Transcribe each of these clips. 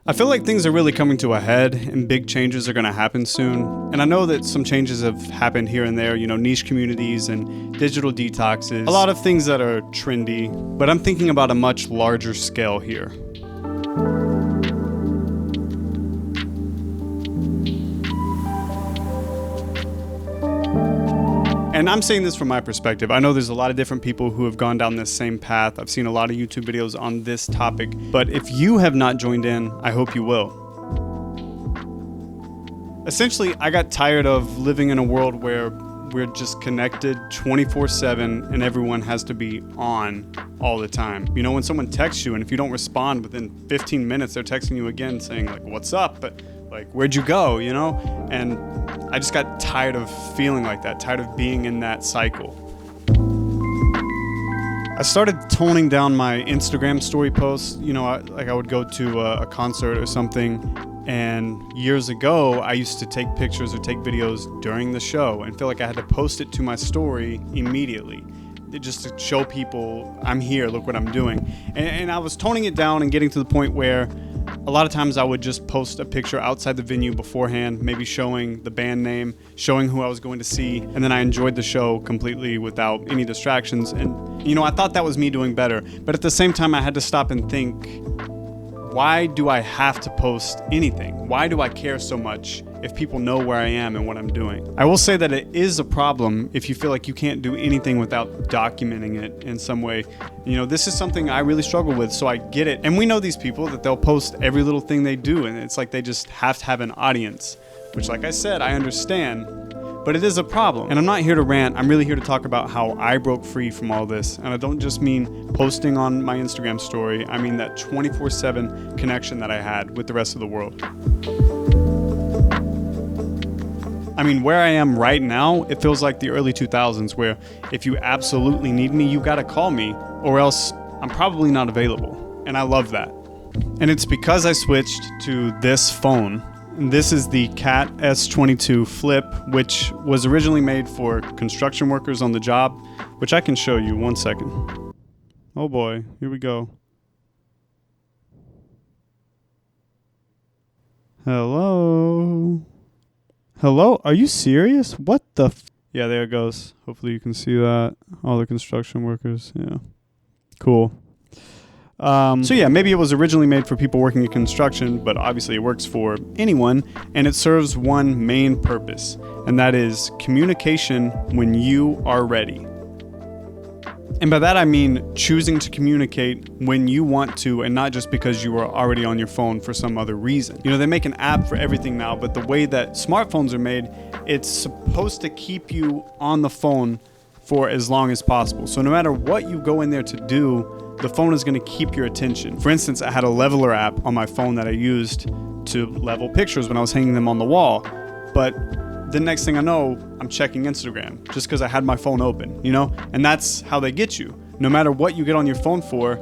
I feel like things are really coming to a head and big changes are going to happen soon. And I know that some changes have happened here and there, niche communities and digital detoxes, a lot of things that are trendy, but I'm thinking about a much larger scale here. And I'm saying this from my perspective. I know there's a lot of different people who have gone down this same path. I've seen a lot of YouTube videos on this topic. But if you have not joined in, I hope you will. Essentially, I got tired of living in a world where we're just connected 24/7 and everyone has to be on all the time. When someone texts you and if you don't respond within 15 minutes, they're texting you again saying like, what's up? But like, where'd you go? And I just got tired of feeling like that, tired of being in that cycle. I started toning down my Instagram story posts. I would go to a concert or something, and years ago, I used to take pictures or take videos during the show and feel like I had to post it to my story immediately. Just to show people I'm here, look what I'm doing. And I was toning it down and getting to the point where a lot of times I would just post a picture outside the venue beforehand, maybe showing the band name, showing who I was going to see, and then I enjoyed the show completely without any distractions. And, I thought that was me doing better. But at the same time, I had to stop and think, why do I have to post anything? Why do I care so much if people know where I am and what I'm doing? I will say that it is a problem if you feel like you can't do anything without documenting it in some way. This is something I really struggle with, so I get it. And we know these people that they'll post every little thing they do, and it's like they just have to have an audience, which, like I said, I understand. But it is a problem. And I'm not here to rant. I'm really here to talk about how I broke free from all this. And I don't just mean posting on my Instagram story. I mean that 24/7 connection that I had with the rest of the world. I mean, where I am right now, it feels like the early 2000s where if you absolutely need me, you gotta call me or else I'm probably not available. And I love that. And it's because I switched to this phone. This is the Cat S22 Flip, which was originally made for construction workers on the job, which I can show you. 1 second. Oh boy, here we go. Hello? Hello? Are you serious? What the Yeah, there it goes. Hopefully you can see that. All the construction workers. Yeah. Cool. So yeah, maybe it was originally made for people working in construction, but obviously it works for anyone, and it serves one main purpose, and that is communication when you are ready. And by that I mean choosing to communicate when you want to and not just because you are already on your phone for some other reason. They make an app for everything now, but the way that smartphones are made, it's supposed to keep you on the phone for as long as possible. So no matter what you go in there to do, the phone is going to keep your attention. For instance, I had a leveler app on my phone that I used to level pictures when I was hanging them on the wall. But the next thing I know, I'm checking Instagram just because I had my phone open, And that's how they get you. No matter what you get on your phone for,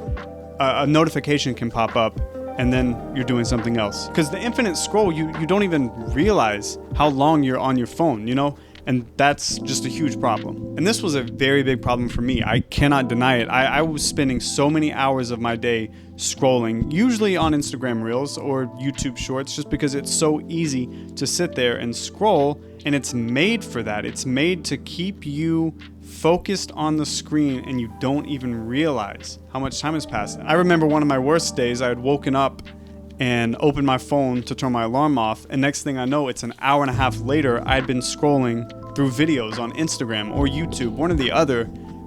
a notification can pop up and then you're doing something else. Because the infinite scroll, you don't even realize how long you're on your phone, And that's just a huge problem. And this was a very big problem for me. I cannot deny it. I was spending so many hours of my day scrolling, usually on Instagram Reels or YouTube Shorts, just because it's so easy to sit there and scroll, and it's made for that. It's made to keep you focused on the screen and you don't even realize how much time has passed. I remember one of my worst days, I had woken up and opened my phone to turn my alarm off, and next thing I know, it's an hour and a half later, I'd been scrolling through videos on Instagram or YouTube, one or the other,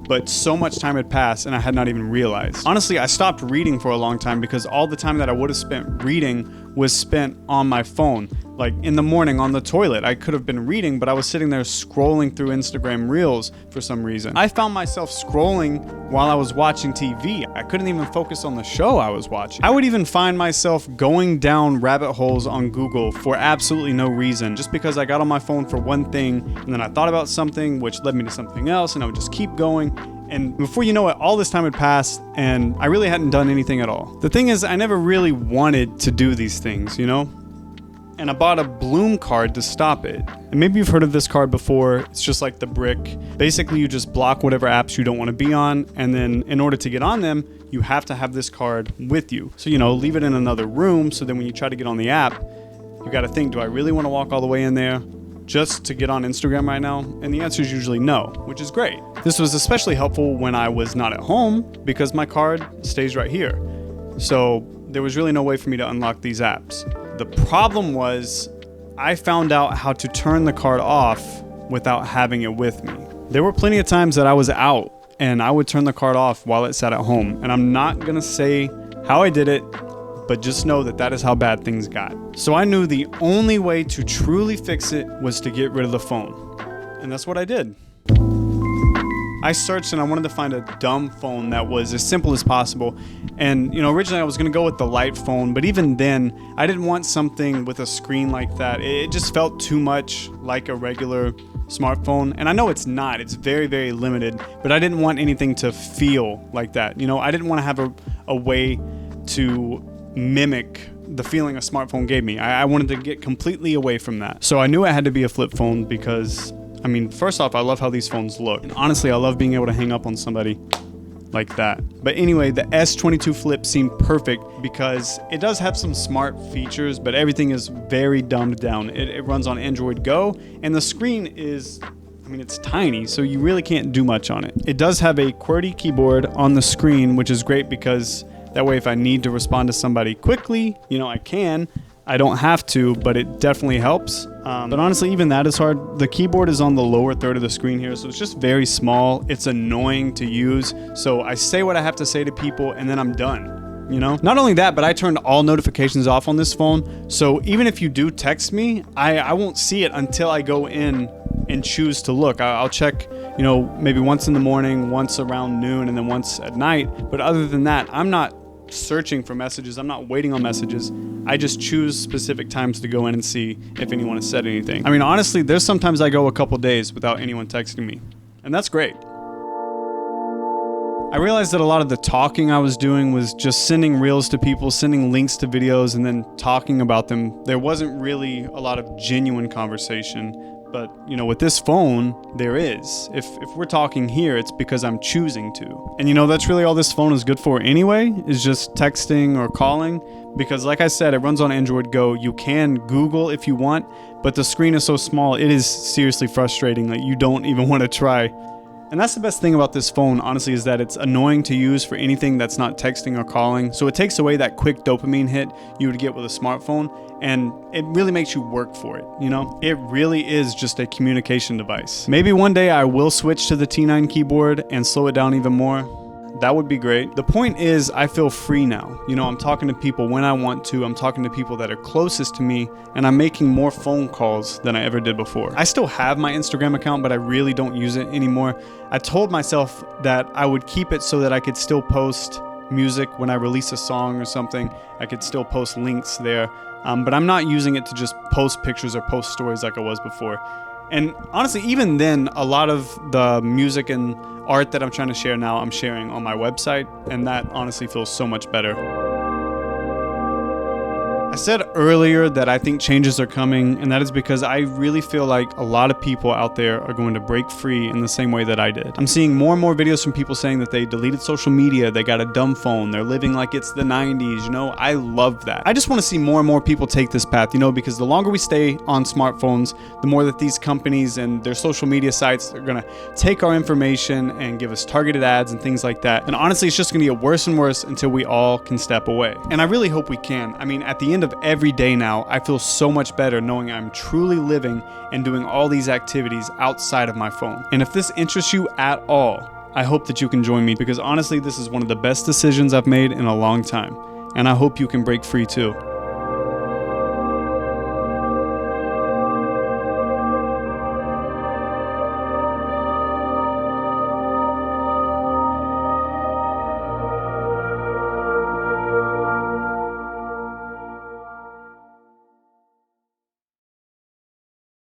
but so much time had passed and I had not even realized. Honestly, I stopped reading for a long time because all the time that I would have spent reading was spent on my phone. Like in the morning on the toilet, I could have been reading, but I was sitting there scrolling through Instagram Reels for some reason. I found myself scrolling while I was watching TV. I couldn't even focus on the show I was watching. I would even find myself going down rabbit holes on Google for absolutely no reason, just because I got on my phone for one thing, and then I thought about something, which led me to something else, and I would just keep going. And before you know it, all this time had passed, and I really hadn't done anything at all. The thing is, I never really wanted to do these things, and I bought a Bloom card to stop it. And maybe you've heard of this card before. It's just like the brick. Basically, you just block whatever apps you don't want to be on, and then in order to get on them, you have to have this card with you. So, leave it in another room, so then when you try to get on the app, you got to think, do I really want to walk all the way in there just to get on Instagram right now? And the answer is usually no, which is great. This was especially helpful when I was not at home because my card stays right here. So there was really no way for me to unlock these apps. The problem was I found out how to turn the card off without having it with me. There were plenty of times that I was out and I would turn the card off while it sat at home. And I'm not gonna say how I did it, but just know that that is how bad things got. So I knew the only way to truly fix it was to get rid of the phone. And that's what I did. I searched and I wanted to find a dumb phone that was as simple as possible. And, originally I was gonna go with the light phone, but even then, I didn't want something with a screen like that. It just felt too much like a regular smartphone. And I know it's not, it's very, very limited, but I didn't want anything to feel like that. I didn't wanna have a way to mimic the feeling a smartphone gave me. I wanted to get completely away from that. So I knew it had to be a flip phone because, first off, I love how these phones look. And honestly, I love being able to hang up on somebody like that. But anyway, the S22 Flip seemed perfect because it does have some smart features, but everything is very dumbed down. It runs on Android Go, and the screen is, it's tiny, so you really can't do much on it. It does have a QWERTY keyboard on the screen, which is great because that way if I need to respond to somebody quickly, I can. I don't have to, but it definitely helps. But honestly, even that is hard. The keyboard is on the lower third of the screen here, so it's just very small. It's annoying to use. So I say what I have to say to people, and then I'm done. Not only that, but I turned all notifications off on this phone. So even if you do text me, I won't see it until I go in and choose to look. I'll check, maybe once in the morning, once around noon, and then once at night. But other than that, I'm not searching for messages. I'm not waiting on messages. I just choose specific times to go in and see if anyone has said anything. Honestly, there's sometimes I go a couple days without anyone texting me, and that's great. I realized that a lot of the talking I was doing was just sending reels to people, sending links to videos, and then talking about them. There wasn't really a lot of genuine conversation. But, with this phone, there is. If we're talking here, it's because I'm choosing to. And that's really all this phone is good for anyway, is just texting or calling. Because like I said, it runs on Android Go. You can Google if you want, but the screen is so small, it is seriously frustrating. Like, you don't even want to try. And that's the best thing about this phone, honestly, is that it's annoying to use for anything that's not texting or calling. So it takes away that quick dopamine hit you would get with a smartphone, and it really makes you work for it, It really is just a communication device. Maybe one day I will switch to the T9 keyboard and slow it down even more. That would be great. The point is, I feel free now. I'm talking to people when I want to. I'm talking to people that are closest to me, and I'm making more phone calls than I ever did before. I still have my Instagram account, but I really don't use it anymore. I told myself that I would keep it so that I could still post music when I release a song or something. I could still post links there, but I'm not using it to just post pictures or post stories like I was before. And honestly, even then, a lot of the music and art that I'm trying to share now, I'm sharing on my website, and that honestly feels so much better. I said earlier that I think changes are coming, and that is because I really feel like a lot of people out there are going to break free in the same way that I did. I'm seeing more and more videos from people saying that they deleted social media, they got a dumb phone, they're living like it's the 90s, I love that. I just want to see more and more people take this path, because the longer we stay on smartphones, the more that these companies and their social media sites are going to take our information and give us targeted ads and things like that. And honestly, it's just going to get worse and worse until we all can step away. And I really hope we can. At the end of every day now, I feel so much better knowing I'm truly living and doing all these activities outside of my phone. And if this interests you at all, I hope that you can join me, because honestly, this is one of the best decisions I've made in a long time. And I hope you can break free too.